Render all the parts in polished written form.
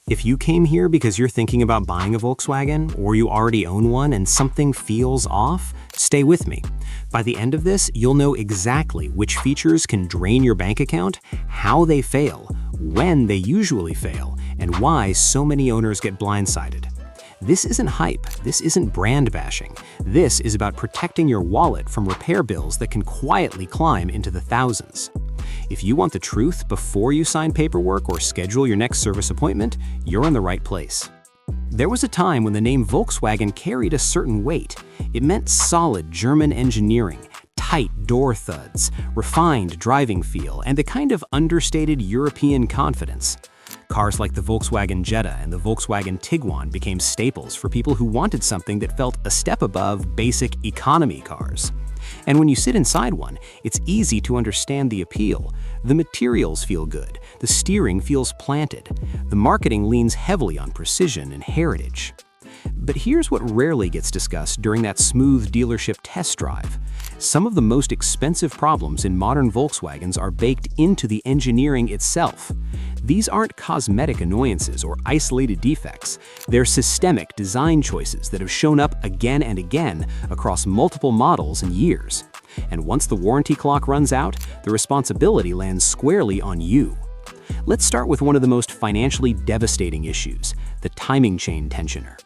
If you came here because you're thinking about buying a Volkswagen, or you already own one and something feels off, stay with me. By the end of this, you'll know exactly which features can drain your bank account, how they fail, when they usually fail, and why so many owners get blindsided. This isn't hype, this isn't brand bashing. This is about protecting your wallet from repair bills that can quietly climb into the thousands. If you want the truth before you sign paperwork or schedule your next service appointment, you're in the right place. There was a time when the name Volkswagen carried a certain weight. It meant solid German engineering, tight door thuds, refined driving feel, and a kind of understated European confidence. Cars like the Volkswagen Jetta and the Volkswagen Tiguan became staples for people who wanted something that felt a step above basic economy cars. And when you sit inside one, it's easy to understand the appeal. The materials feel good, the steering feels planted, the marketing leans heavily on precision and heritage. But here's what rarely gets discussed during that smooth dealership test drive. Some of the most expensive problems in modern Volkswagens are baked into the engineering itself. These aren't cosmetic annoyances or isolated defects. They're systemic design choices that have shown up again and again across multiple models and years. And once the warranty clock runs out, the responsibility lands squarely on you. Let's start with one of the most financially devastating issues, the timing chain tensioner.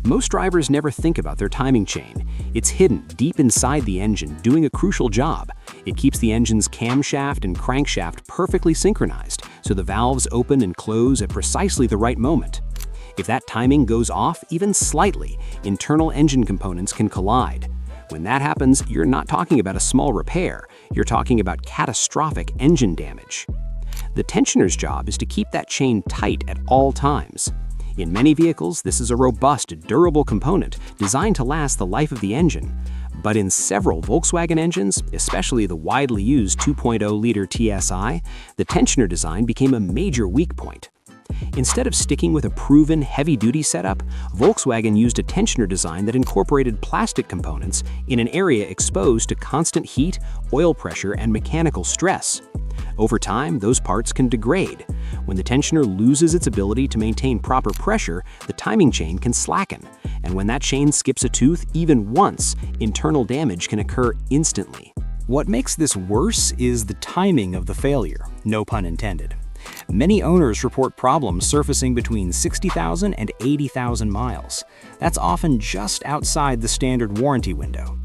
Most drivers never think about their timing chain. It's hidden deep inside the engine, doing a crucial job. It keeps the engine's camshaft and crankshaft perfectly synchronized, so the valves open and close at precisely the right moment. If that timing goes off even slightly, internal engine components can collide. When that happens, you're not talking about a small repair, you're talking about catastrophic engine damage. The tensioner's job is to keep that chain tight at all times. In many vehicles, this is a robust, durable component designed to last the life of the engine. But in several Volkswagen engines, especially the widely used 2.0-liter TSI, the tensioner design became a major weak point. Instead of sticking with a proven heavy-duty setup, Volkswagen used a tensioner design that incorporated plastic components in an area exposed to constant heat, oil pressure, and mechanical stress. Over time, those parts can degrade. When the tensioner loses its ability to maintain proper pressure, the timing chain can slacken. And when that chain skips a tooth even once, internal damage can occur instantly. What makes this worse is the timing of the failure, no pun intended. Many owners report problems surfacing between 60,000 and 80,000 miles. That's often just outside the standard warranty window.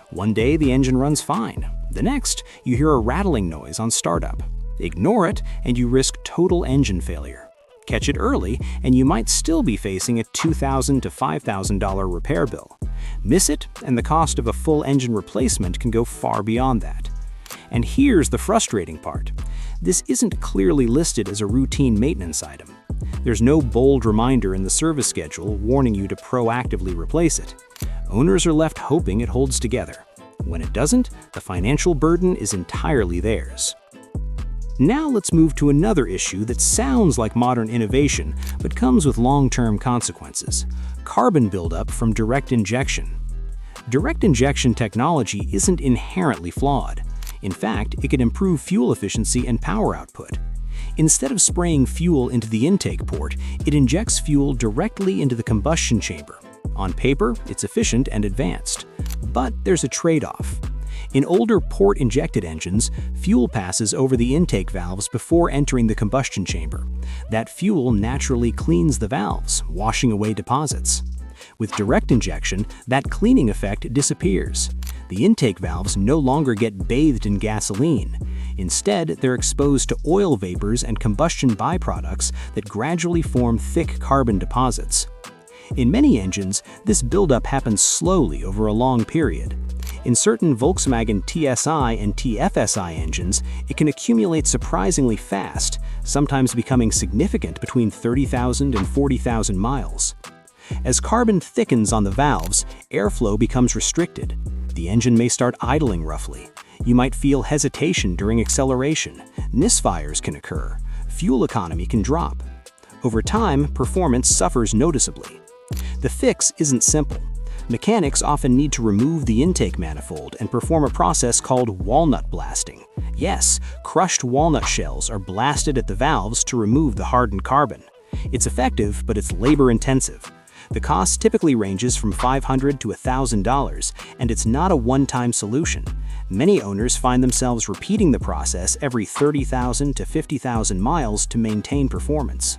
One day the engine runs fine. The next, you hear a rattling noise on startup. Ignore it, and you risk total engine failure. Catch it early, and you might still be facing a $2,000 to $5,000 repair bill. Miss it, and the cost of a full engine replacement can go far beyond that. And here's the frustrating part. This isn't clearly listed as a routine maintenance item. There's no bold reminder in the service schedule warning you to proactively replace it. Owners are left hoping it holds together. When it doesn't, the financial burden is entirely theirs. Now let's move to another issue that sounds like modern innovation, but comes with long-term consequences: carbon buildup from direct injection. Direct injection technology isn't inherently flawed. In fact, it can improve fuel efficiency and power output. Instead of spraying fuel into the intake port, it injects fuel directly into the combustion chamber. On paper, it's efficient and advanced. But there's a trade-off. In older port-injected engines, fuel passes over the intake valves before entering the combustion chamber. That fuel naturally cleans the valves, washing away deposits. With direct injection, that cleaning effect disappears. The intake valves no longer get bathed in gasoline. Instead, they're exposed to oil vapors and combustion byproducts that gradually form thick carbon deposits. In many engines, this buildup happens slowly over a long period. In certain Volkswagen TSI and TFSI engines, it can accumulate surprisingly fast, sometimes becoming significant between 30,000 and 40,000 miles. As carbon thickens on the valves, airflow becomes restricted. The engine may start idling roughly. You might feel hesitation during acceleration. Misfires can occur. Fuel economy can drop. Over time, performance suffers noticeably. The fix isn't simple. Mechanics often need to remove the intake manifold and perform a process called walnut blasting. Yes, crushed walnut shells are blasted at the valves to remove the hardened carbon. It's effective, but it's labor-intensive. The cost typically ranges from $500 to $1,000, and it's not a one-time solution. Many owners find themselves repeating the process every 30,000 to 50,000 miles to maintain performance.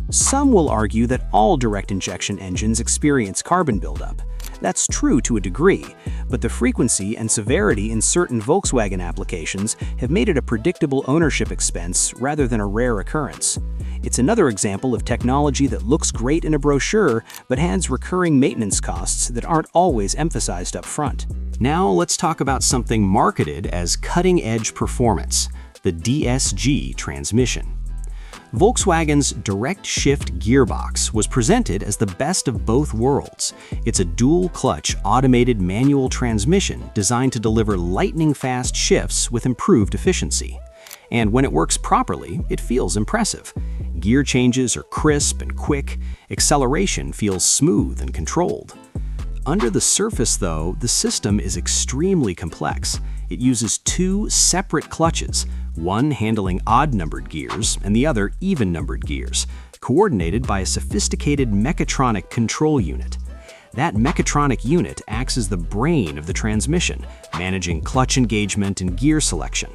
Some will argue that all direct injection engines experience carbon buildup. That's true to a degree, but the frequency and severity in certain Volkswagen applications have made it a predictable ownership expense rather than a rare occurrence. It's another example of technology that looks great in a brochure but has recurring maintenance costs that aren't always emphasized up front. Now let's talk about something marketed as cutting-edge performance, the DSG transmission. Volkswagen's direct shift gearbox was presented as the best of both worlds. It's a dual-clutch automated manual transmission designed to deliver lightning-fast shifts with improved efficiency. And when it works properly, it feels impressive. Gear changes are crisp and quick, acceleration feels smooth and controlled. Under the surface, though, the system is extremely complex. It uses two separate clutches, one handling odd-numbered gears and the other even-numbered gears, coordinated by a sophisticated mechatronic control unit. That mechatronic unit acts as the brain of the transmission, managing clutch engagement and gear selection.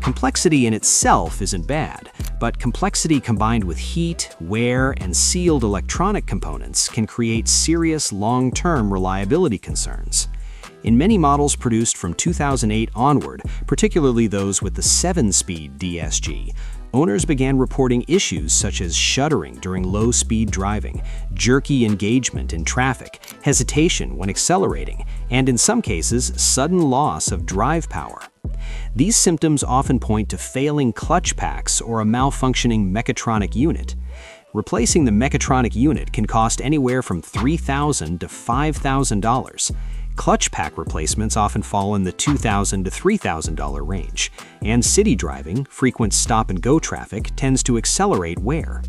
Complexity in itself isn't bad, but complexity combined with heat, wear, and sealed electronic components can create serious long-term reliability concerns. In many models produced from 2008 onward, particularly those with the 7-speed DSG, owners began reporting issues such as shuddering during low-speed driving, jerky engagement in traffic, hesitation when accelerating, and in some cases, sudden loss of drive power. These symptoms often point to failing clutch packs or a malfunctioning mechatronic unit. Replacing the mechatronic unit can cost anywhere from $3,000 to $5,000. Clutch pack replacements often fall in the $2,000 to $3,000 range, and city driving, frequent stop-and-go traffic, tends to accelerate wear.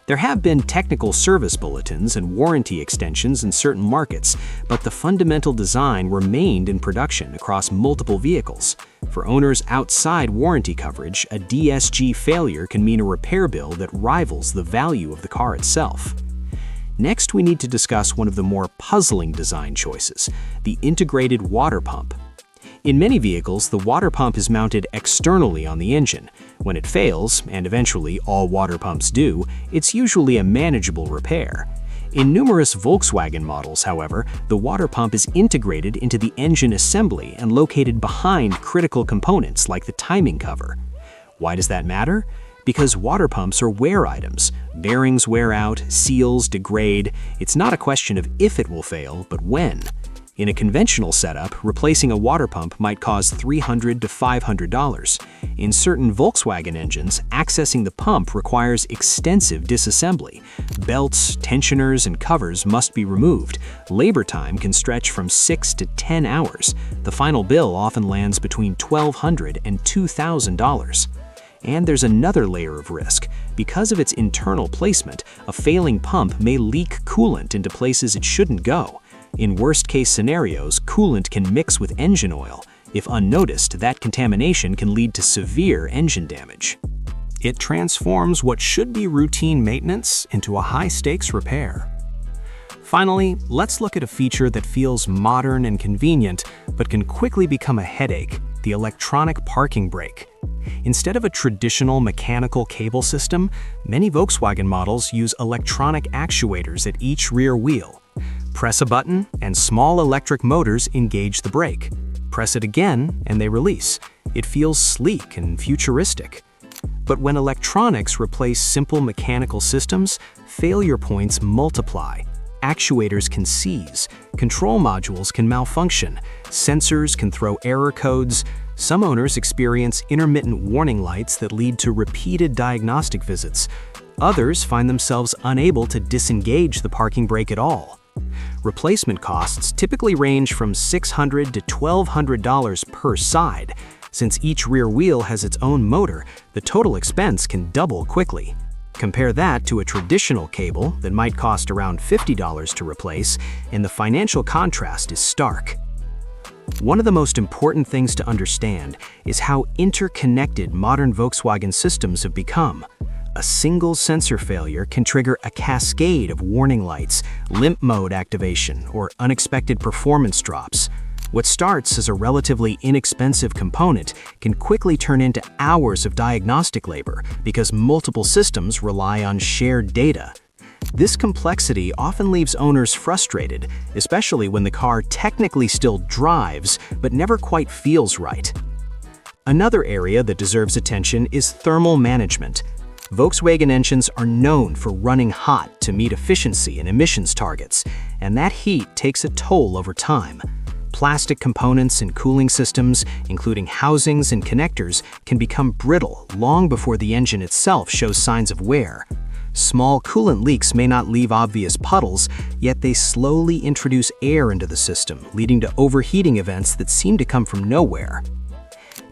There have been technical service bulletins and warranty extensions in certain markets, but the fundamental design remained in production across multiple vehicles. For owners outside warranty coverage, a DSG failure can mean a repair bill that rivals the value of the car itself. Next, we need to discuss one of the more puzzling design choices, the integrated water pump. In many vehicles, the water pump is mounted externally on the engine. When it fails, and eventually all water pumps do, it's usually a manageable repair. In numerous Volkswagen models, however, the water pump is integrated into the engine assembly and located behind critical components like the timing cover. Why does that matter? Because water pumps are wear items. Bearings wear out, seals degrade. It's not a question of if it will fail, but when. In a conventional setup, replacing a water pump might cost $300 to $500. In certain Volkswagen engines, accessing the pump requires extensive disassembly. Belts, tensioners, and covers must be removed. Labor time can stretch from 6 to 10 hours. The final bill often lands between $1,200 and $2,000. And there's another layer of risk. Because of its internal placement, a failing pump may leak coolant into places it shouldn't go. In worst-case scenarios, coolant can mix with engine oil. If unnoticed, that contamination can lead to severe engine damage. It transforms what should be routine maintenance into a high-stakes repair. Finally, let's look at a feature that feels modern and convenient, but can quickly become a headache: the electronic parking brake. Instead of a traditional mechanical cable system, many Volkswagen models use electronic actuators at each rear wheel. Press a button, and small electric motors engage the brake. Press it again, and they release. It feels sleek and futuristic. But when electronics replace simple mechanical systems, failure points multiply. Actuators can seize, control modules can malfunction, sensors can throw error codes. Some owners experience intermittent warning lights that lead to repeated diagnostic visits. Others find themselves unable to disengage the parking brake at all. Replacement costs typically range from $600 to $1,200 per side. Since each rear wheel has its own motor, the total expense can double quickly. Compare that to a traditional cable that might cost around $50 to replace, and the financial contrast is stark. One of the most important things to understand is how interconnected modern Volkswagen systems have become. A single sensor failure can trigger a cascade of warning lights, limp mode activation, or unexpected performance drops. What starts as a relatively inexpensive component can quickly turn into hours of diagnostic labor because multiple systems rely on shared data. This complexity often leaves owners frustrated, especially when the car technically still drives but never quite feels right. Another area that deserves attention is thermal management. Volkswagen engines are known for running hot to meet efficiency and emissions targets, and that heat takes a toll over time. Plastic components and cooling systems, including housings and connectors, can become brittle long before the engine itself shows signs of wear. Small coolant leaks may not leave obvious puddles, yet they slowly introduce air into the system, leading to overheating events that seem to come from nowhere.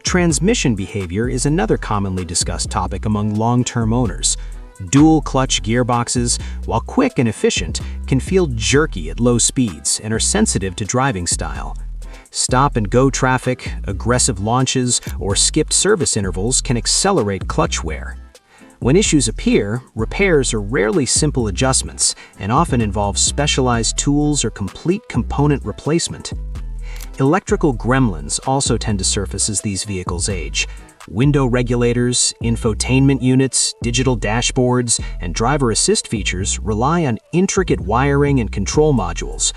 Transmission behavior is another commonly discussed topic among long-term owners. Dual-clutch gearboxes, while quick and efficient, can feel jerky at low speeds and are sensitive to driving style. Stop-and-go traffic, aggressive launches, or skipped service intervals can accelerate clutch wear. When issues appear, repairs are rarely simple adjustments and often involve specialized tools or complete component replacement. Electrical gremlins also tend to surface as these vehicles age. Window regulators, infotainment units, digital dashboards, and driver assist features rely on intricate wiring and control modules.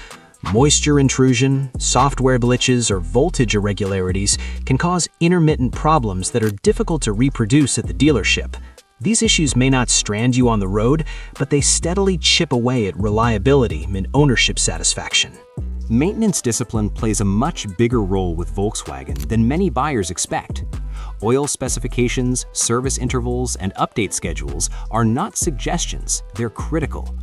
Moisture intrusion, software glitches, or voltage irregularities can cause intermittent problems that are difficult to reproduce at the dealership. These issues may not strand you on the road, but they steadily chip away at reliability and ownership satisfaction. Maintenance discipline plays a much bigger role with Volkswagen than many buyers expect. Oil specifications, service intervals, and update schedules are not suggestions, they're critical.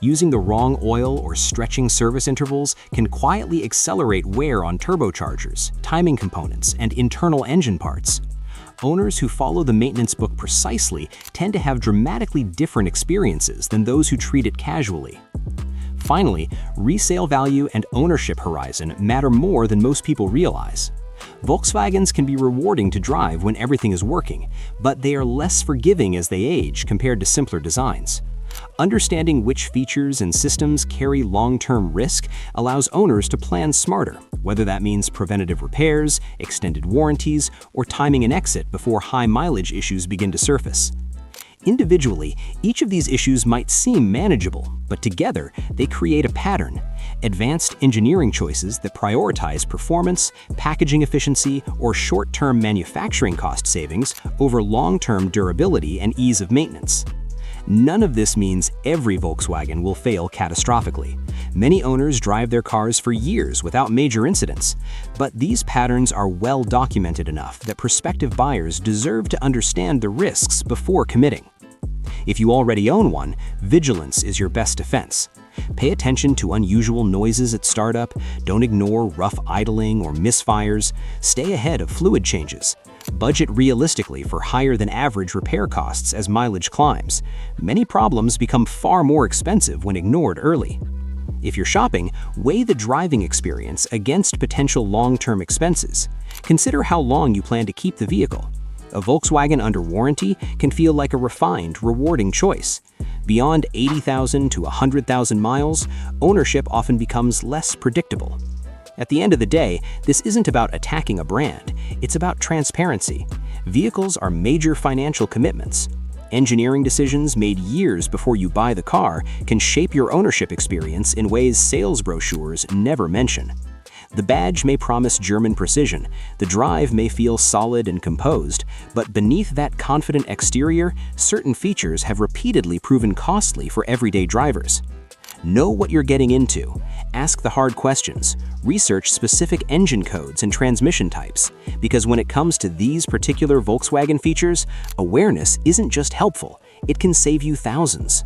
Using the wrong oil or stretching service intervals can quietly accelerate wear on turbochargers, timing components, and internal engine parts. Owners who follow the maintenance book precisely tend to have dramatically different experiences than those who treat it casually. Finally, resale value and ownership horizon matter more than most people realize. Volkswagens can be rewarding to drive when everything is working, but they are less forgiving as they age compared to simpler designs. Understanding which features and systems carry long-term risk allows owners to plan smarter, whether that means preventative repairs, extended warranties, or timing an exit before high-mileage issues begin to surface. Individually, each of these issues might seem manageable, but together they create a pattern. Advanced engineering choices that prioritize performance, packaging efficiency, or short-term manufacturing cost savings over long-term durability and ease of maintenance. None of this means every Volkswagen will fail catastrophically. Many owners drive their cars for years without major incidents, but these patterns are well documented enough that prospective buyers deserve to understand the risks before committing. If you already own one, vigilance is your best defense. Pay attention to unusual noises at startup, don't ignore rough idling or misfires, stay ahead of fluid changes. Budget realistically for higher than average repair costs as mileage climbs. Many problems become far more expensive when ignored early. If you're shopping, weigh the driving experience against potential long-term expenses. Consider how long you plan to keep the vehicle. A Volkswagen under warranty can feel like a refined, rewarding choice. Beyond 80,000 to 100,000 miles, ownership often becomes less predictable. At the end of the day, this isn't about attacking a brand, it's about transparency. Vehicles are major financial commitments. Engineering decisions made years before you buy the car can shape your ownership experience in ways sales brochures never mention. The badge may promise German precision, the drive may feel solid and composed, but beneath that confident exterior, certain features have repeatedly proven costly for everyday drivers. Know what you're getting into. Ask the hard questions. Research specific engine codes and transmission types. Because when it comes to these particular Volkswagen features, awareness isn't just helpful, it can save you thousands.